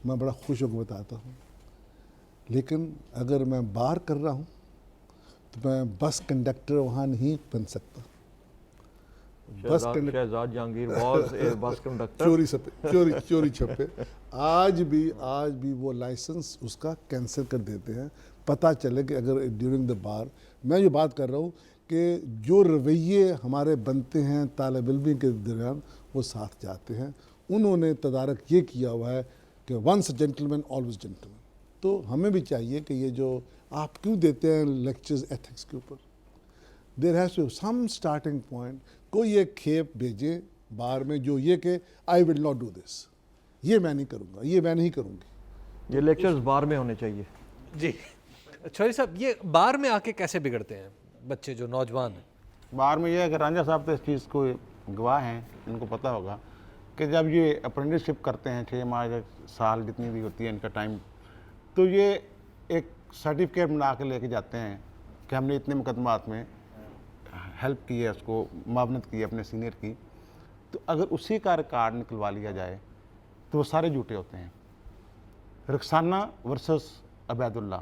میں بڑا خوش ہو کے بتاتا ہوں، لیکن اگر میں بار کر رہا ہوں تو میں بس کنڈکٹر وہاں نہیں بن سکتا. شہزاد جہانگیر واز اے بس کنڈکٹر. چوری چھپے آج بھی وہ لائسنس اس کا کینسل کر دیتے ہیں. پتہ چلے کہ اگر ڈیورنگ دا بار، میں یہ بات کر رہا ہوں کہ جو رویے ہمارے بنتے ہیں طالب علمی کے درمیان وہ ساتھ جاتے ہیں. انہوں نے تدارک یہ کیا ہوا ہے کہ ونس جینٹلمین آلویز جینٹلمین. تو ہمیں بھی چاہیے کہ یہ جو آپ کیوں دیتے ہیں لیکچرز ایتھکس کے اوپر، there has to some starting point. کوئی ایک کھیپ بھیجے بار میں جو یہ کہ آئی ول ناٹ ڈو دس، یہ میں نہیں کروں گا، یہ میں نہیں کروں گی. یہ لیکچرز بار میں ہونے چاہیے. جی شوری صاحب، یہ بار میں آ کے کیسے بگڑتے ہیں بچے جو نوجوان ہیں؟ بار میں یہ ہے کہ رانجھا صاحب تو اس چیز کو گواہ ہیں، ان کو پتہ ہوگا کہ جب یہ اپرینٹسشپ کرتے ہیں 6 ماہ یا سال جتنی بھی ہوتی ہے ان کا ٹائم، تو یہ ایک سرٹیفکیٹ بنا کے لے کے جاتے ہیں کہ ہم نے اتنے مقدمات میں ہیلپ کی ہے، اس کو معاونت کی ہے اپنے سینئر کی. تو اگر اسی کا ریکارڈ نکلوا لیا جائے تو وہ سارے جھوٹے ہوتے ہیں. رخسانہ ورسس عبید اللہ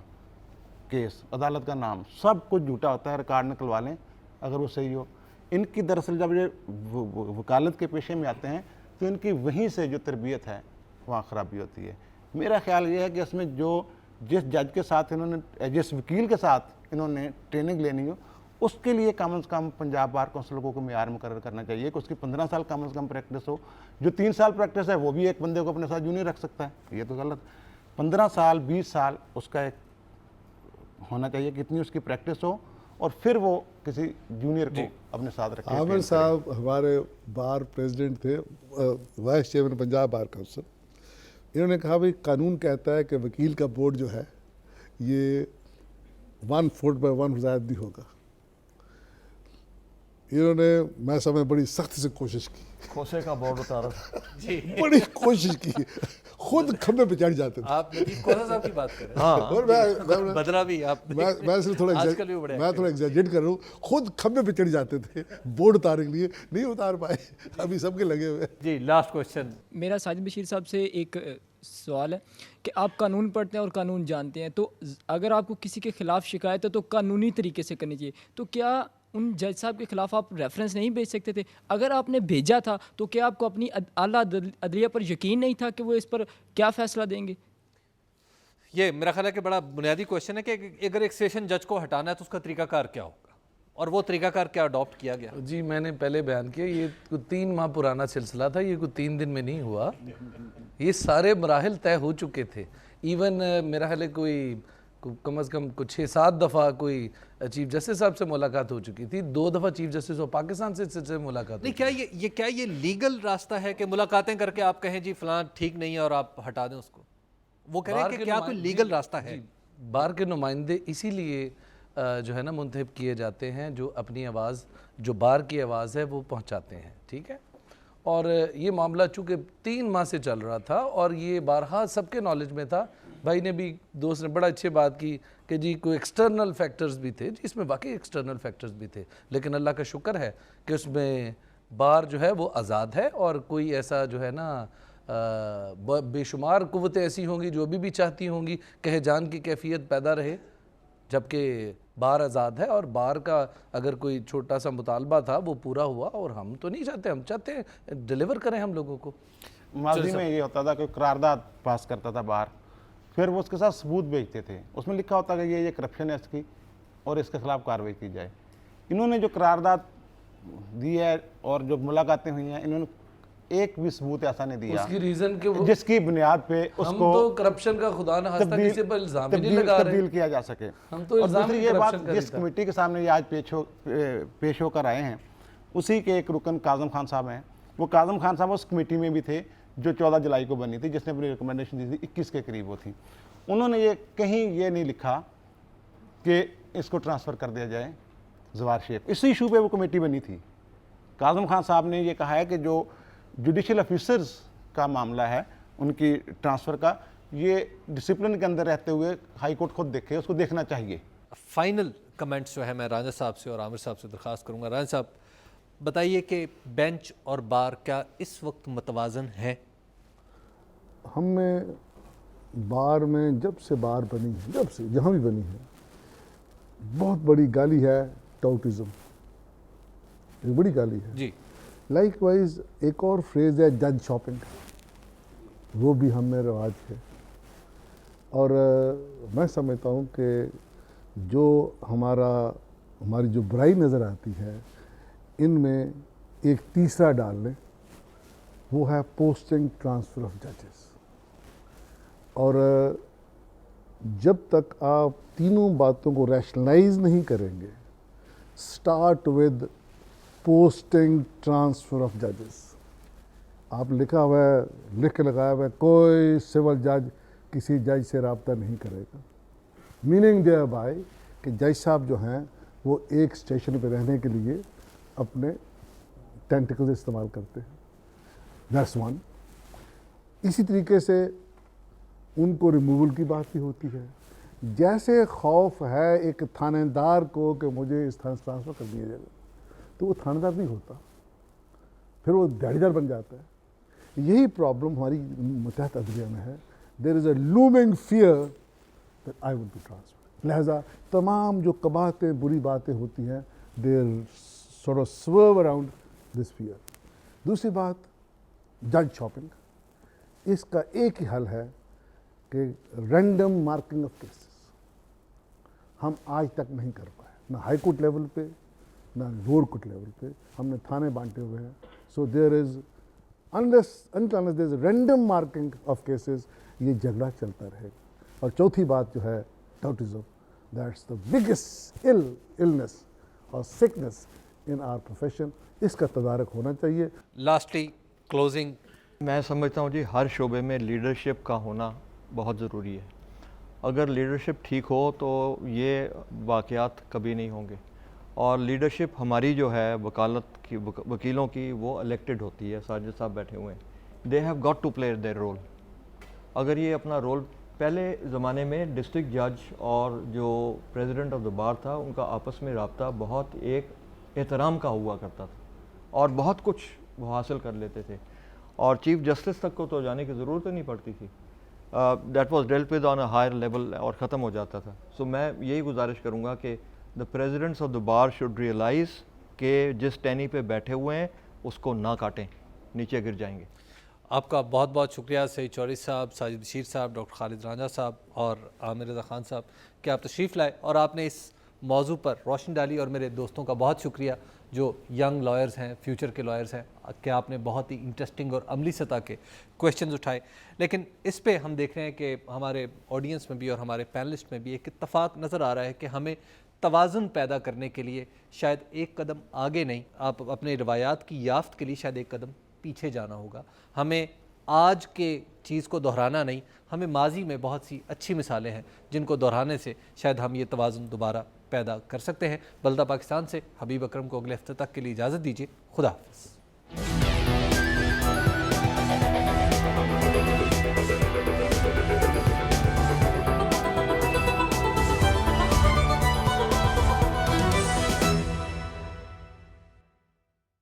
کیس، عدالت کا نام، سب کچھ جھوٹا ہوتا ہے. ریکارڈ نکلوا لیں اگر وہ صحیح ہو. ان کی دراصل جب یہ وکالت کے پیشے میں آتے ہیں تو ان کی وہیں سے جو تربیت ہے وہاں خرابی ہوتی ہے. میرا خیال یہ ہے کہ اس میں جو جس جج کے ساتھ انہوں نے، جس وکیل کے ساتھ انہوں نے ٹریننگ لینی ہو، اس کے لیے کم از کم پنجاب بار کونسل کو معیار مقرر کرنا چاہیے کہ اس کی 15 سال کم از کم پریکٹس ہو. جو 3 سال پریکٹس ہے وہ بھی ایک بندے کو اپنے ساتھ جونیئر رکھ سکتا ہے، یہ تو غلط. 15 سال 20 سال اس کا ایک ہونا چاہیے کہ اتنی اس کی پریکٹس ہو، اور پھر وہ کسی جونیئر کو اپنے ساتھ رکھے. عامر صاحب ہمارے بار پریزیڈنٹ تھے، vice chairman Punjab bar council. انہوں نے کہا بھائی قانون کہتا ہے کہ وکیل کا بورڈ جو ہے یہ 1 فٹ بائی 1 زائد ہوگا. انہوں نے، میں سمجھ، بڑی سختی سے کوشش کی، کھوسے کا بورڈ اتارا، بڑی کوشش کی، خود کھمبے پہ چڑھ جاتے تھے. آپ نجیب کوسا صاحب کی بات کر رہے ہیں؟ ہاں، اور بدلا بھی آپ، میں صرف تھوڑا ایگزیجریٹ کر رہا ہوں. خود کھمبے پہ چڑھ جاتے تھے بورڈ اتارنے کے لیے، نہیں اتار پائے. ابھی سب کے لگے ہوئے. جی لاسٹ کوشچن میرا ساجد بشیر صاحب سے ایک سوال ہے کہ آپ قانون پڑھتے ہیں اور قانون جانتے ہیں، تو اگر آپ کو کسی کے خلاف شکایت ہے تو قانونی طریقے سے کرنی چاہیے. تو کیا ان جج صاحب کے خلاف آپ ریفرنس نہیں بھیج سکتے تھے؟ اگر آپ نے بھیجا تھا تو کیا آپ کو اپنی اعلیٰ عدلیہ پر یقین نہیں تھا کہ وہ اس پر کیا فیصلہ دیں گے؟ یہ میرا خیال ہے کہ بڑا بنیادی کوشچن ہے کہ اگر ایک سیشن جج کو ہٹانا ہے تو اس کا طریقہ کار کیا ہوگا، اور وہ طریقہ کار کیا اڈاپٹ کیا گیا؟ جی میں نے پہلے بیان کیا، یہ 3 ماہ پرانا سلسلہ تھا، یہ کوئی 3 دن میں نہیں ہوا. یہ سارے مراحل طے ہو چکے تھے. ایون میرا خیال ہے کوئی کم از کم 6-7 دفعہ کوئی چیف جسٹس صاحب سے ملاقات ہو چکی تھی. 2 دفعہ چیف جسٹس آف پاکستان سے ملاقات. نہیں، کیا یہ لیگل راستہ ہے کہ ملاقاتیں کر کے آپ کہیں جی فلاں ٹھیک نہیں ہے اور آپ ہٹا دیں اس کو؟ وہ کہہ رہے ہیں کہ کیا کوئی لیگل راستہ ہے؟ بار کے نمائندے اسی لیے جو ہے نا منتخب کیے جاتے ہیں جو اپنی آواز، جو بار کی آواز ہے وہ پہنچاتے ہیں. ٹھیک ہے، اور یہ معاملہ چونکہ 3 ماہ سے چل رہا تھا اور یہ بارہا سب کے نالج میں تھا. بھائی نے بھی، دوست نے بڑا اچھی بات کی کہ جی کوئی ایکسٹرنل فیکٹرز بھی تھے. جی اس میں واقعی ایکسٹرنل فیکٹرز بھی تھے، لیکن اللہ کا شکر ہے کہ اس میں بار جو ہے وہ آزاد ہے، اور کوئی ایسا جو ہے نا بے شمار قوتیں ایسی ہوں گی جو ابھی بھی چاہتی ہوں گی کہ جان کی کیفیت پیدا رہے، جبکہ بار آزاد ہے. اور بار کا اگر کوئی چھوٹا سا مطالبہ تھا وہ پورا ہوا، اور ہم تو نہیں چاہتے، ہم چاہتے ہیں ڈیلیور کریں ہم لوگوں کو. ماضی میں یہ ہوتا تھا کہ قرارداد پاس کرتا تھا بار، پھر وہ اس کے ساتھ ثبوت بھیجتے تھے، اس میں لکھا ہوتا کہ یہ کرپشن ہے اس کی اور اس کے خلاف کارروائی کی جائے. انہوں نے جو قرارداد دی ہے اور جو ملاقاتیں ہوئی ہیں، انہوں نے ایک بھی ثبوت ایسا نہیں دیا اس کی ریزن کہ وہ جس کی بنیاد پہ اس ہم کو تو کرپشن کا خدا نہ خواستہ کسی پر الزام ہی نہیں لگا رہے، تبدیل کیا جا سکے. ہم تو اور الزام دوسری ہی یہ بات کرپشن کا جس کمیٹی کے سامنے یہ آج پیش ہو کر آئے ہیں، اسی کے ایک رکن کاظم خان صاحب ہیں. وہ کاظم خان صاحب اس کمیٹی میں بھی تھے جو 14 جولائی کو بنی تھی، جس نے اپنی ریکمنڈیشن دی تھی 21 کے قریب وہ تھی. انہوں نے یہ کہیں یہ نہیں لکھا کہ اس کو ٹرانسفر کر دیا جائے زوار شیخ. اسی ایشو پہ وہ کمیٹی بنی تھی. کاظم خان صاحب نے یہ کہا ہے کہ جو جوڈیشل آفیسرز کا معاملہ ہے ان کی ٹرانسفر کا، یہ ڈسپلن کے اندر رہتے ہوئے ہائی کورٹ خود دیکھے، اس کو دیکھنا چاہیے. فائنل کمنٹس جو ہے میں رانجھا صاحب سے اور عامر صاحب سے درخواست کروں گا. رانجھا صاحب بتائیے کہ بینچ اور بار کیا اس وقت متوازن ہے؟ ہم میں بار میں جب سے بار بنی ہے، جب سے جہاں بھی بنی ہے، بہت بڑی گالی ہے ٹاؤٹزم، ایک بڑی گالی ہے. جی لائک وائز ایک اور فریز ہے جج شاپنگ، وہ بھی ہم میں رواج ہے. اور میں سمجھتا ہوں کہ جو ہماری جو برائی نظر آتی ہے ان میں ایک تیسرا ڈال لیں، وہ ہے پوسٹنگ ٹرانسفر آف ججز. اور جب تک آپ تینوں باتوں کو ریشنلائز نہیں کریں گے، start with posting transfer of ججز. آپ لکھا ہوا ہے، لکھ کے لگایا ہوا ہے کوئی سول جج کسی جج سے رابطہ نہیں کرے گا، میننگ دیئر بائی کہ جج صاحب جو ہیں وہ ایک اسٹیشن پہ رہنے کے لیے اپنے ٹینٹیکلز استعمال کرتے ہیں. That's one. اسی طریقے سے ان کو ریموول کی بات بھی ہوتی ہے. جیسے خوف ہے ایک تھانے دار کو کہ مجھے اس تھانے سے ٹرانسفر کر دیا جائے گا، تو وہ تھانے دار نہیں ہوتا، پھر وہ دیہڑی دار بن جاتا ہے. یہی پرابلم ہماری متحدہ عدلیہ میں ہے. There is a looming fear that I will be transfer. لہٰذا تمام جو قباحتیں بری باتیں ہوتی ہیں there sort of sorrow around this fear. دوسری بات جج شاپنگ. اس کا ایک ہی حل ہے کہ رینڈم مارکنگ آف کیسز. ہم آج تک نہیں کر پائے، نہ ہائی کورٹ لیول پہ نہ لوور کورٹ لیول پہ. ہم نے تھانے بانٹے ہوئے ہیں. سو دیر از until there is random marking of cases، یہ جھگڑا چلتا رہے گا. اور چوتھی بات جو ہے ٹاؤٹزم، دیٹس دا بگیسٹ illness اور سکنس ان آر پروفیشن. اس کا تدارک ہونا چاہیے. Lastly closing. میں سمجھتا ہوں جی ہر شعبے میں لیڈرشپ کا ہونا بہت ضروری ہے. اگر لیڈرشپ ٹھیک ہو تو یہ واقعات کبھی نہیں ہوں گے. اور لیڈرشپ ہماری جو ہے وکالت کی وکیلوں کی وہ الیکٹڈ ہوتی ہے. ساجد صاحب بیٹھے ہوئے ہیں، they have got to play their role. اگر یہ اپنا رول، پہلے زمانے میں ڈسٹرکٹ جج اور جو پریزیڈنٹ آف دا بار تھا ان کا آپس میں رابطہ بہت ایک احترام کا ہوا کرتا تھا اور بہت کچھ وہ حاصل کر لیتے تھے، اور چیف جسٹس تک کو تو جانے کی ضرورت نہیں پڑتی تھی. That was dealt with on a higher level اور ختم ہو جاتا تھا. سو میں یہی گزارش کروں گا کہ the presidents of the bar should realize کہ جس ٹینی پہ بیٹھے ہوئے ہیں اس کو نہ کاٹیں، نیچے گر جائیں گے. آپ کا بہت بہت شکریہ سعید چوہدری صاحب، ساجد بشیر صاحب، ڈاکٹر خالد رانجھا صاحب اور عامر رضا خان صاحب کہ آپ تشریف لائے اور آپ نے اس موضوع پر روشنی ڈالی. اور میرے دوستوں کا بہت شکریہ جو ینگ لائرز ہیں، فیوچر کے لائرز ہیں، کہ آپ نے بہت ہی انٹرسٹنگ اور عملی سطح کے کویشچنز اٹھائے. لیکن اس پہ ہم دیکھ رہے ہیں کہ ہمارے آڈینس میں بھی اور ہمارے پینلسٹ میں بھی ایک اتفاق نظر آ رہا ہے کہ ہمیں توازن پیدا کرنے کے لیے شاید ایک قدم آگے نہیں، آپ اپنے روایات کی یافت کے لیے شاید ایک قدم پیچھے جانا ہوگا. ہمیں آج کے چیز کو دہرانا نہیں، ہمیں ماضی میں بہت سی اچھی مثالیں ہیں جن کو دہرانے سے شاید ہم یہ توازن دوبارہ پیدا کر سکتے ہیں. بلدہ پاکستان سے حبیب اکرم کو اگلے ہفتے تک کے لیے اجازت دیجیے. خدا حافظ.